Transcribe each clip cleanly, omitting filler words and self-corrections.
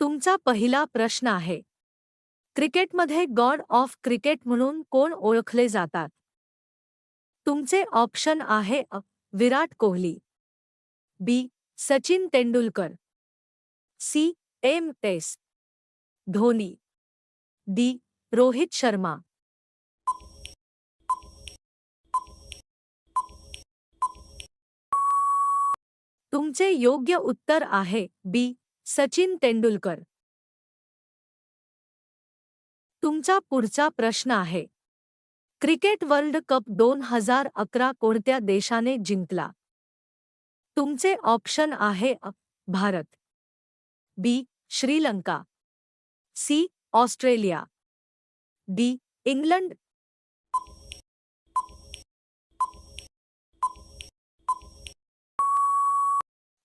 तुमचा पहिला प्रश्न आहे. क्रिकेटमध्ये गॉड ऑफ क्रिकेट म्हणून कोण ओळखले जातात? तुमचे ऑप्शन आहे Virat Kohli, B. Sachin Tendulkar, C. M. S. Dhoni, D. Rohit Sharma. तुमचे योग्य उत्तर आहे बी. सचिन तेंडुलकर. तुमचा पुढचा प्रश्न आहे. क्रिकेट वर्ल्ड कप 2011 कोणत्या देशाने जिंकला? तुमचे ऑप्शन आहे Bharat, B. Sri Lanka, C. Australia, D. England.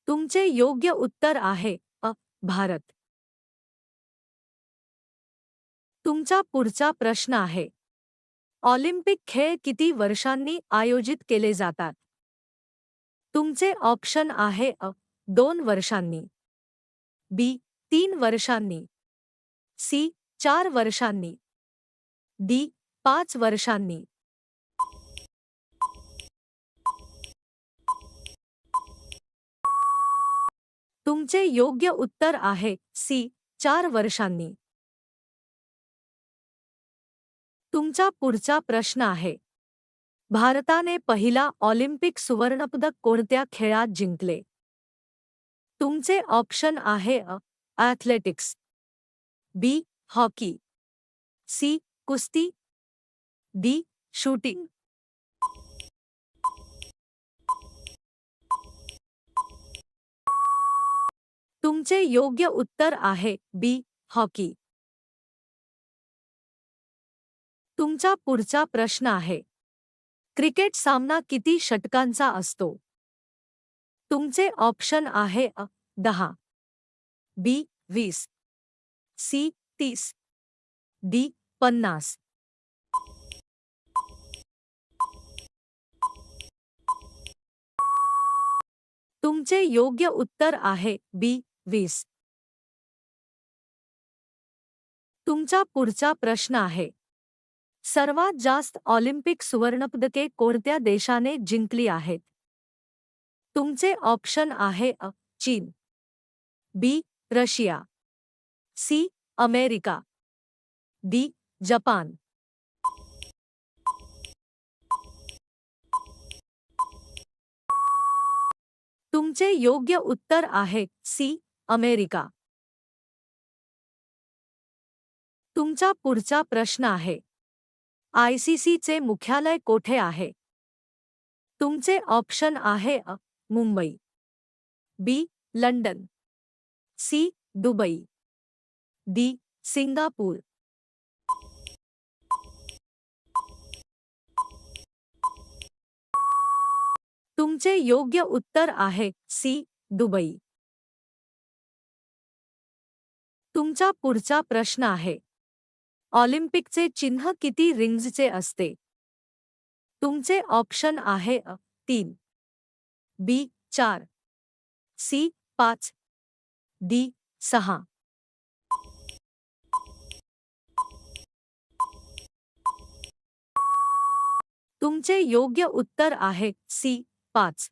तुमचे योग्य उत्तर आहे भारत. तुमचा पुढचा प्रश्न आहे. ऑलिम्पिक खेळ किती वर्षांनी आयोजित केले जातात? तुमचे ऑप्शन आहे 2 वर्षांनी, बी. 3 वर्षांनी, सी. 4 वर्षांनी, डी. 5 वर्षांनी. तुमचे योग्य उत्तर आहे सी. 4 वर्षांनी. तुमचा पुढचा प्रश्न आहे. भारताने पहिला ऑलिम्पिक सुवर्णपदक कोणत्या खेळात जिंकले? तुमचे ऑप्शन आहे ॲथलेटिक्स, बी. Hockey, C. कुस्ती, डी. शूटिंग. तुमचे योग्य उत्तर आहे बी. हॉकी. तुमचा पुढचा प्रश्न आहे. क्रिकेट सामना किती षटकांचा असतो? तुमचे ऑप्शन आहे 10, बी. 20, सी. 30, डी. 50. तुमचे योग्य उत्तर आहे बी. 20. तुमचा पुढचा प्रश्न आहे. सर्वात जास्त ऑलिम्पिक सुवर्णपदके कोणत्या देशाने जिंकली आहेत? तुमचे ऑप्शन आहे चीन, B. Russia, C. America, D. Japan. तुमचे योग्य उत्तर आहे सी. अमेरिका. तुमचा पुढचा प्रश्न आहे. आयसीसीचे मुख्यालय कोठे आहे? तुमचे ऑप्शन आहे Mumbai, B. London, C. Dubai, D. Singapore. तुमचे योग्य उत्तर आहे सी. दुबई. तुमचा पुढचा प्रश्न आहे. ऑलिम्पिकचे चिन्ह किती रिंग्जचे असते? तुमचे ऑप्शन आहे 3, बी. 4, सी. 5, डी. 6. तुमचे योग्य उत्तर आहे सी. 5.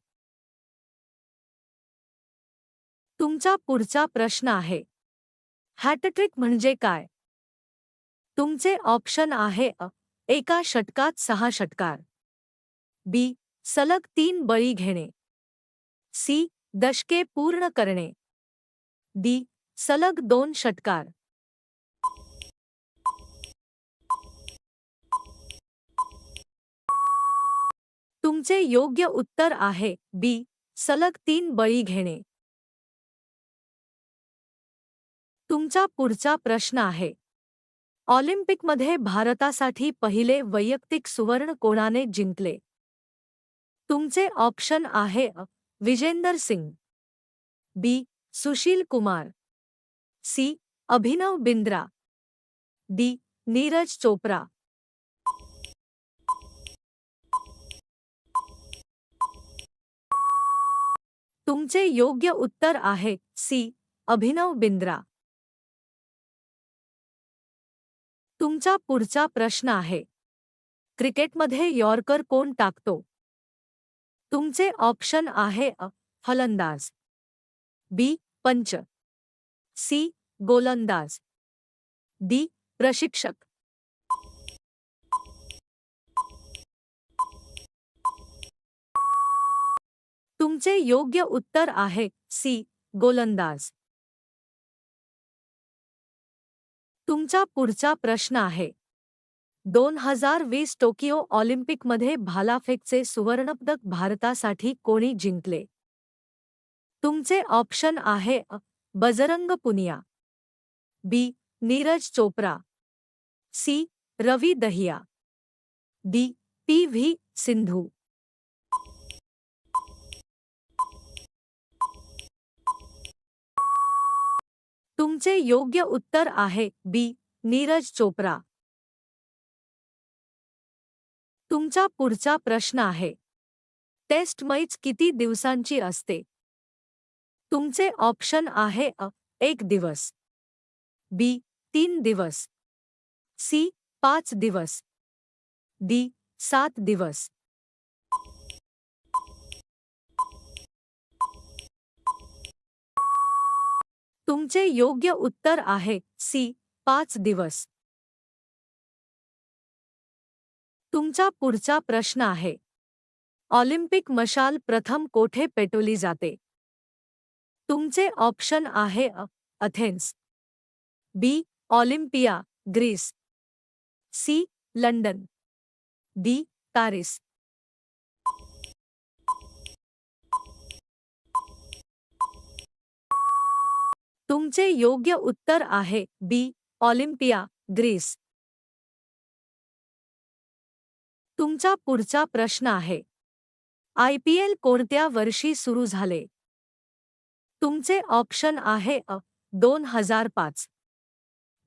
तुमचा पुढचा प्रश्न आहे. हॅटट्रिक म्हणजे काय? तुमचे ऑप्शन आहे एका षटकात 6 षटकार, बी. सलग 3 बळी घेणे, सी. दशके पूर्ण करणे, डी. सलग 2 षटकार. तुमचे योग्य उत्तर आहे बी. सलग 3 बळी घेणे. तुमचा पुढचा प्रश्न आहे. ऑलिम्पिकमध्ये भारतासाठी पहिले वैयक्तिक सुवर्ण कोणाने जिंकले? तुमचे ऑप्शन आहे विजेंदर सिंग, बी. सुशील कुमार, सी. अभिनव बिंद्रा, डी. नीरज चोप्रा. तुमचे योग्य उत्तर आहे सी. अभिनव बिंद्रा. तुमचा पुढचा प्रश्न आहे, क्रिकेटमध्ये यॉर्कर कोण टाकतो? तुमचे ऑप्शन आहे फलंदाज, बी पंच, सी गोलंदाज, डी प्रशिक्षक. तुमचे योग्य उत्तर आहे सी गोलंदाज. तुमचा पुढचा प्रश्न आहे, 2020 टोकियो ऑलिम्पिकमध्ये भालाफेकचे सुवर्णपदक भारतासाठी कोणी जिंकले? तुमचे ऑप्शन आहे बजरंग पुनिया, बी नीरज चोप्रा, सी रवी दहिया, डी पी.व्ही. सिंधू. तुमचे योग्य उत्तर आहे बी नीरज चोप्रा. तुमचा पुढचा प्रश्न आहे, टेस्ट मॅच किती दिवसांची असते? तुमचे ऑप्शन आहे 1 दिवस, बी 3 दिवस, सी 5 दिवस, डी 7 दिवस. तुमचे योग्य उत्तर आहे सी 5 दिवस. तुमचा पुढचा प्रश्न आहे, ऑलिम्पिक मशाल प्रथम कोठे पेटवली जाते? तुमचे ऑप्शन आहे Athens, B Olympia Greece, C London, D Paris. तुमचे योग्य उत्तर आहे बी ऑलिम्पिया ग्रीस. तुमचा पुढचा प्रश्न आहे, IPL कोणत्या वर्षी सुरू झाले? तुमचे ऑप्शन आहे 2005,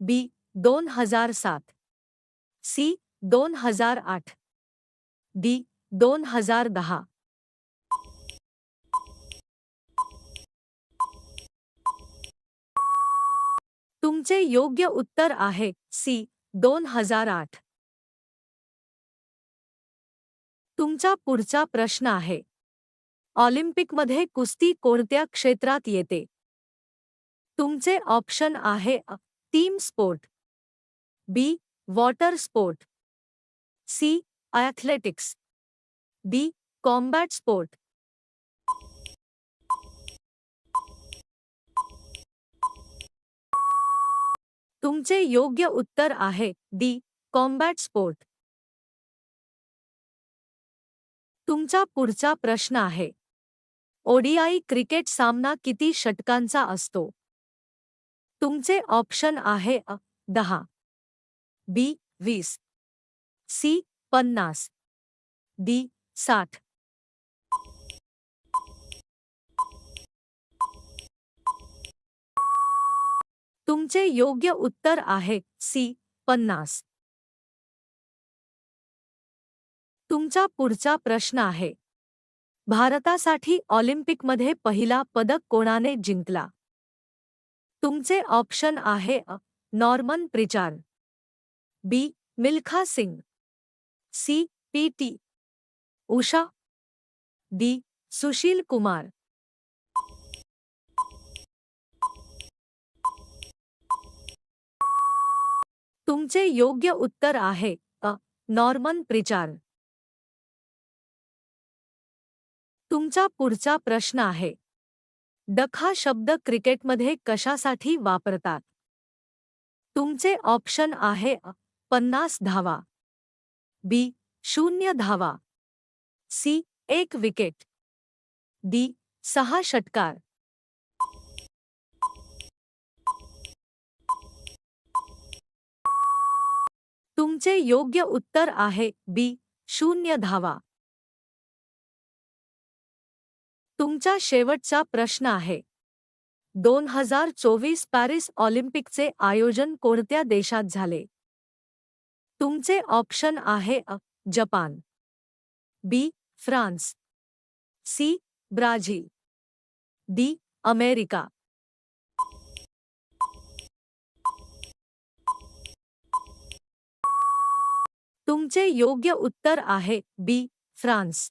बी 2007, सी 2008, डी 2010. तुमचे योग्य उत्तर आहे सी 2008. तुमचा पुढचा प्रश्न आहे, ऑलिम्पिकमध्ये कुस्ती कोणत्या क्षेत्रात येते? तुमचे ऑप्शन आहे team sport, B water sport, C athletics, D combat sport. तुमचे योग्य उत्तर आहे डी कॉम्बॅट स्पोर्ट. तुमचा पुढचा प्रश्न आहे, ODI क्रिकेट सामना किती षटकांचा असतो? तुमचे ऑप्शन आहे 10, बी 20, सी 50, डी 60. तुमचे योग्य उत्तर आहे सी 50. तुमचा पुढचा प्रश्न आहे, भारतासाठी ऑलिम्पिकमध्ये पहिला पदक कोणाने जिंकला? तुमचे ऑप्शन आहे Norman Pritchard, B Milkha Singh, C PT. Usha, D Sushil Kumar. तुमचे योग्य उत्तर आहे नॉर्मन प्रिचार्ड. तुमचा पुढचा प्रश्न आहे, डक हा शब्द क्रिकेटमध्ये कशासाठी वापरतात? तुमचे ऑप्शन आहे 50 धावा, बी 0 धावा, सी 1 विकेट, डी 6 षटकार. तुमचे योग्य उत्तर आहे बी 0 धावा. तुमचा शेवटचा प्रश्न आहे, 2024 पॅरिस ऑलिम्पिकचे आयोजन कोणत्या देशात झाले? तुमचे ऑप्शन आहे Japan, B France, C Brazil, D America. तुमचे योग्य उत्तर आहे बी फ्रान्स.